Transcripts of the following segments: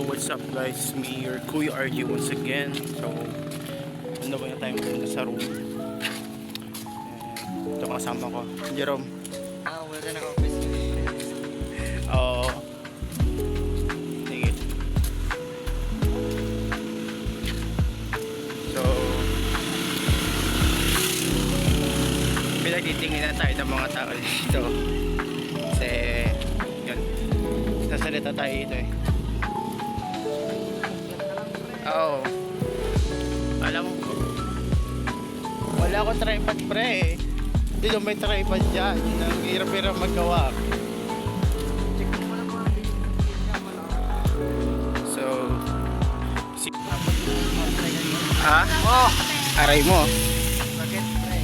What's up guys, me your Kuya RG once again. So ano ba yung time ko sa room? Ito kasama ko, Jerome. Wala na office. Oo. Sige. So pinagtitingin na tayo ng mga tao dito. Kasi yun, sasalita tayo dito eh. Oo. Alam ko. Wala akong tripod pre. Hindi naman may tripod dyan. Ang hirap-hirap magawa. So ha? Oh! Aray mo. Bakit, pre?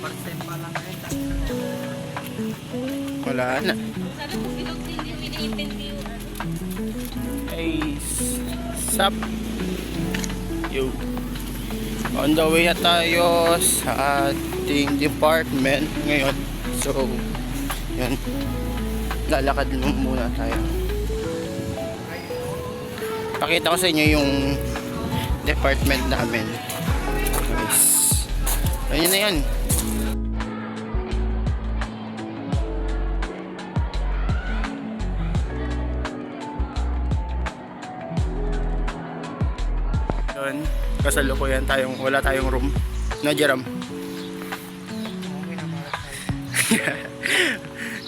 First time pa lang rin. Wala na. Sana kung pinag-sindi, ini-interview. Hey, sup? Yo. On the way na tayo sa ating department ngayon. So, yun. Lalakad muna tayo. Pakita ko sa inyo yung department namin. Guys. Ayun na yan. Kasalukuyan tayong wala tayong room na Jerome.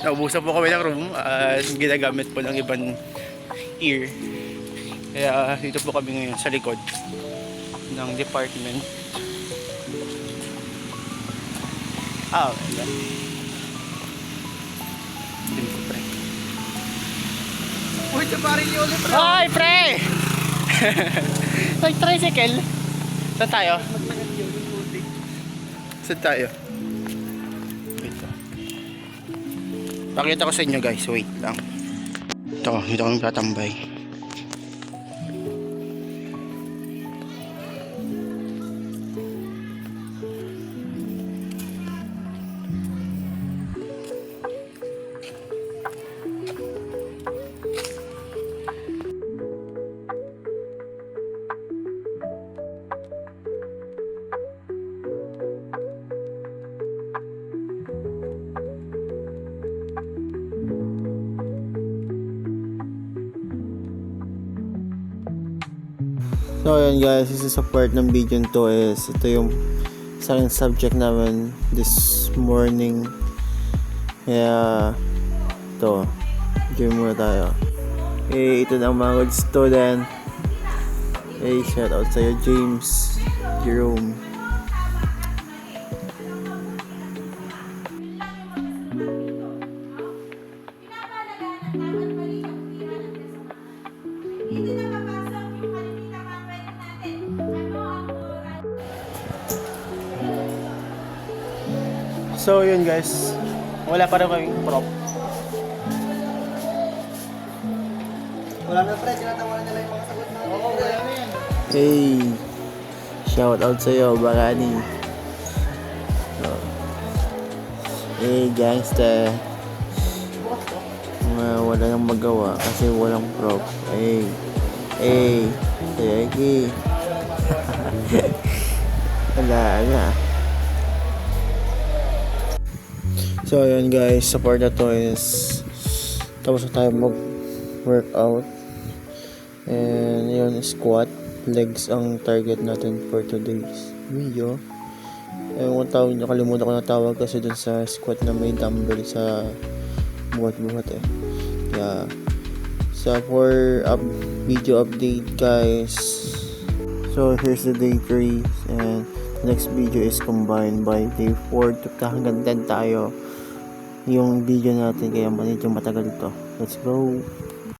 Naubusan po kami ng room at ginagamit po ng ibang ear. Kaya dito po kami ngayon sa likod ng department. Wala. Din ko pre. Uy, sa parin niyo ulit, pre! Hoy pre! Nag-tricycle? Saan tayo? Saan tayo? Ito. Pakita ko sa inyo guys, wait lang. Ito, dito kami tatambay. So ayun guys, isa sa part ng video nito is ito yung sa aking subject namin this morning. Kaya ito, enjoy muna tayo. Ito na ang mga good student. Shout out sa'yo James, Jerome. So yun guys, wala pa rin kaming prop. Wala na, pre. Tinatawanan nila yung mga sagot natin. Oo, wala na yan. Hey, shout out sa'yo Bakani. Hey gangster. Wala nang magawa kasi walang prop. Hey, sige. Wala na. So ayun guys, sa part na to is tapos na tayo mag workout. And yun, squat legs ang target natin for today's video. Kung tawag nyo, kalimutan ko na tawag kasi dun sa squat na may dumbbell sa buhat-buhat eh. Kaya sa for video update guys. So here's the day 3 and next video is combined by day 4 to hanggang 10 tayo yung video natin, kaya medyo matagal ito. Let's go.